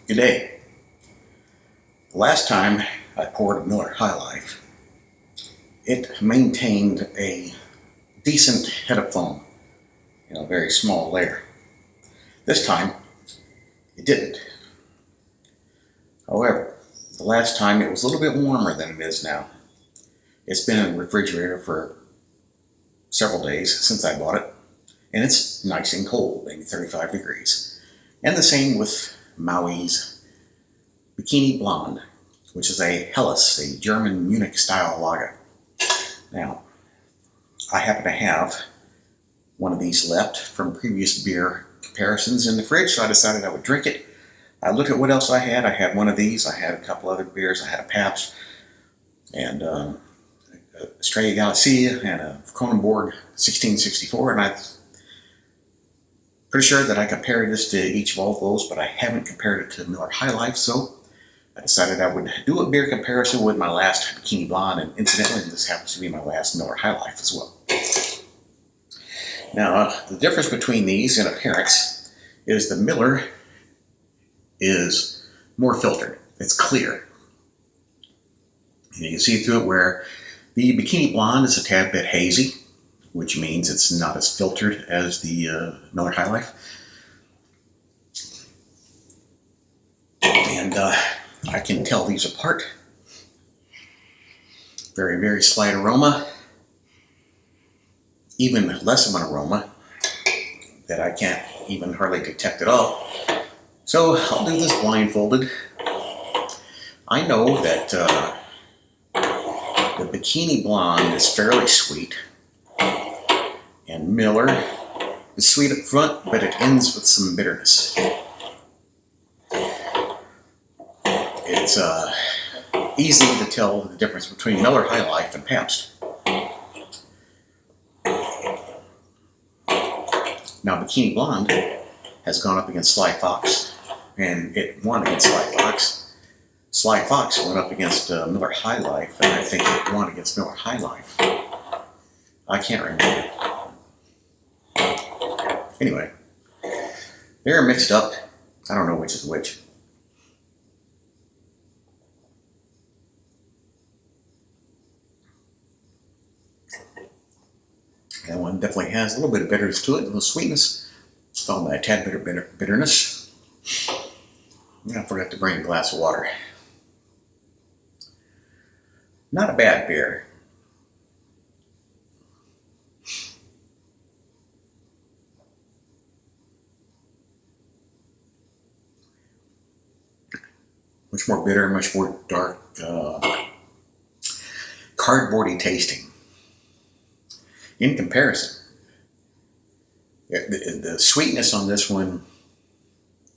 Good day. The last time I poured a Miller High Life, it maintained a decent head of foam in a very small layer. This time, it didn't. However, the last time it was a little bit warmer than it is now. It's been in the refrigerator for several days since I bought it, and it's nice and cold, maybe 35 degrees. And the same with Maui's Bikini Blonde, which is a Helles, a German Munich style lager. Now, I happen to have one of these left from previous beer comparisons in the fridge, so I decided I would drink it. I looked at what else I had. I had one of these. I had a couple other beers. I had a Pabst and a Stray Galaxy and a Kronenbourg 1664, and I'm pretty sure that I compared this to each of all of those, but I haven't compared it to Miller High Life, so I decided I would do a beer comparison with my last Bikini Blonde, and incidentally, this happens to be my last Miller High Life as well. Now, the difference between these in appearance is the Miller is more filtered. It's clear. And you can see through it where the Bikini Blonde is a tad bit hazy, which means it's not as filtered as the Miller High Life. And I can tell these apart. Very, very slight aroma. Even less of an aroma that I can't even hardly detect at all. So I'll do this blindfolded. I know that the Bikini Blonde is fairly sweet, and Miller is sweet up front, but it ends with some bitterness. It's easy to tell the difference between Miller High Life and Pabst. Now, Bikini Blonde has gone up against Sly Fox, and it won against Sly Fox. Sly Fox went up against Miller High Life, and I think it won against Miller High Life. I can't remember. Anyway, they're mixed up. I don't know which is which. That one definitely has a little bit of bitterness to it, a little sweetness, followed by a tad bit of bitterness. And I forgot to bring a glass of water. Not a bad beer. Much more bitter, much more dark, cardboardy tasting. In comparison, the sweetness on this one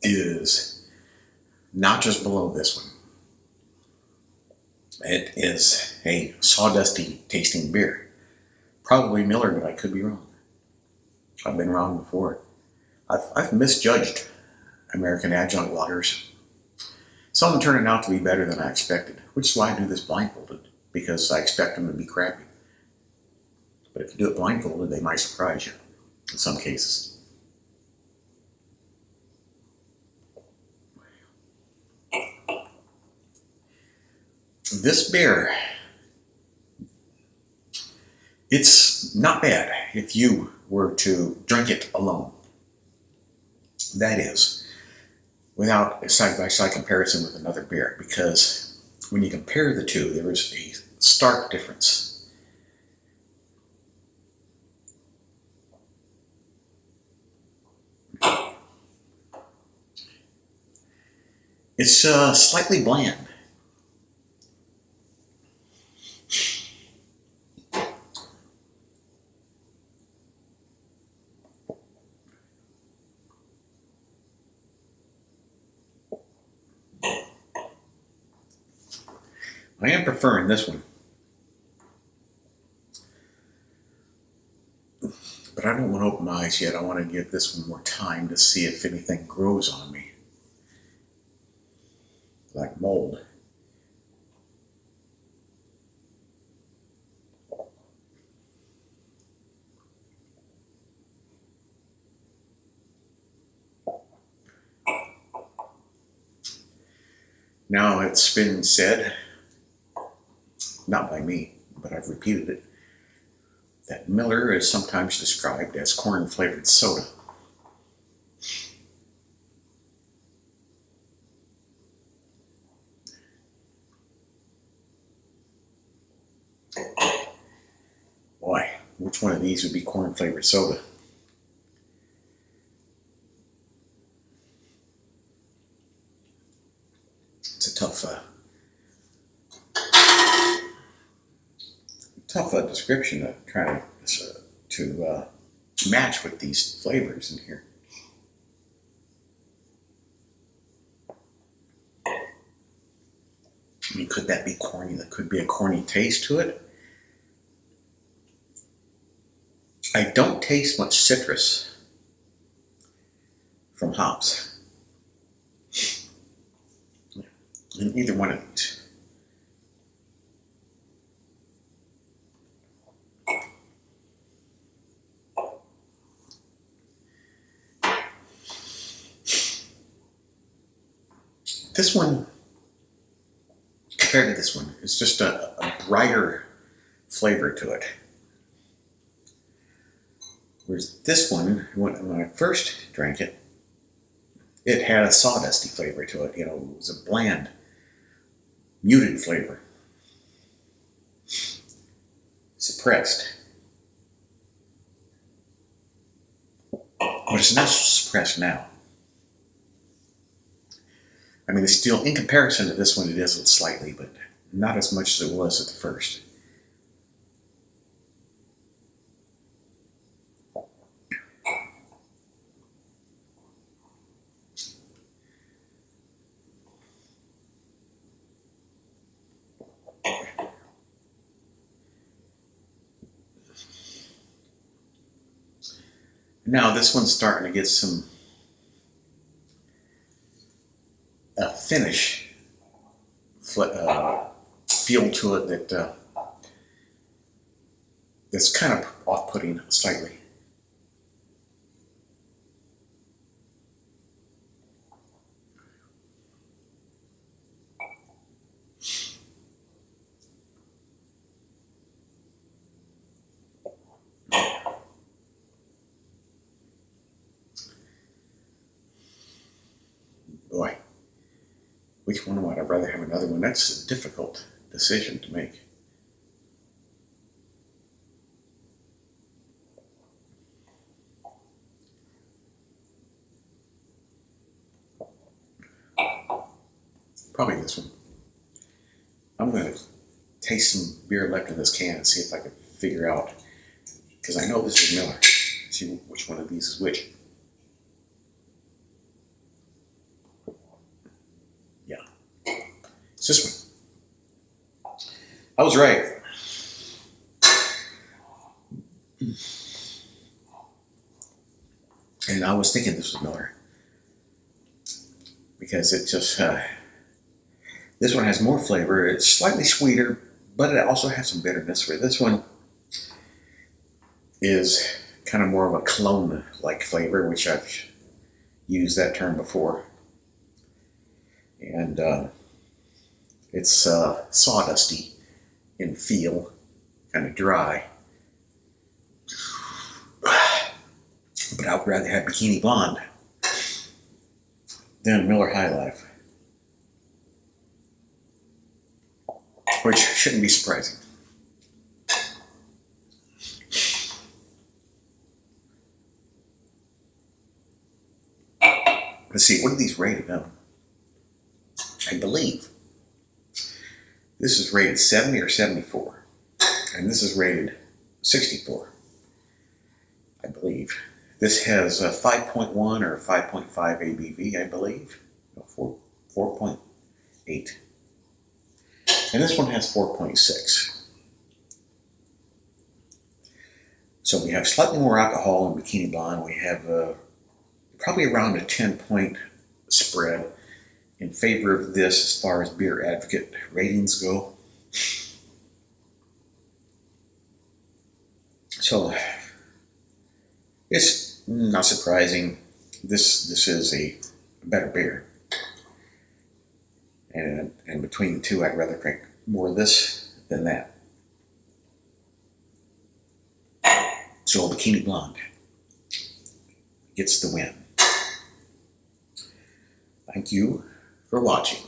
is not just below this one. It is a sawdusty tasting beer. Probably Miller, but I could be wrong. I've been wrong before. I've misjudged American adjunct lagers. Some of them turning out to be better than I expected, which is why I do this blindfolded, because I expect them to be crappy. But if you do it blindfolded, they might surprise you in some cases. This beer, it's not bad if you were to drink it alone. That is, without a side-by-side comparison with another beer, because when you compare the two, there is a stark difference. It's slightly bland. I am preferring this one. But I don't want to open my eyes yet. I want to give this one more time to see if anything grows on me. Like mold. Now, it's been said, not by me, but I've repeated it, that Miller is sometimes described as corn-flavored soda. Boy, which one of these would be corn-flavored soda? It's a tough description to try to match with these flavors in here. I mean, could that be corny? That could be a corny taste to it. I don't taste much citrus from hops in either one of these. This one, compared to this one, is just a brighter flavor to it. Whereas this one, when I first drank it, it had a sawdusty flavor to it. You know, it was a bland, muted flavor. Suppressed. But it's not suppressed now. I mean, it's still, in comparison to this one, it is slightly, but not as much as it was at the first. Now this one's starting to get some finish feel to it that's kind of off-putting slightly. Boy, which one would I rather have another one? That's a difficult decision to make. Probably this one. I'm going to taste some beer left in this can and see if I can figure out, because I know this is Miller. See which one of these is which. Yeah, it's this one. I was right. And I was thinking this was Miller, because it just, this one has more flavor. It's slightly sweeter, but it also has some bitterness. Where this one is kind of more of a cologne-like flavor, which I've used that term before. And it's sawdusty in feel, kind of dry. But I would rather have Bikini Blonde than Miller High Life, which shouldn't be surprising. Let's see, what are these rated on? I believe this is rated 70 or 74, and this is rated 64, I believe. This has a 5.1 or 5.5 ABV, I believe. No, 4.8. And this one has 4.6. So we have slightly more alcohol in Bikini Blonde. We have probably around a 10-point spread in favor of this as far as Beer Advocate ratings go. So it's not surprising. This is a better beer. And between the two, I'd rather drink more of this than that. So Bikini Blonde gets the win. Thank you for watching.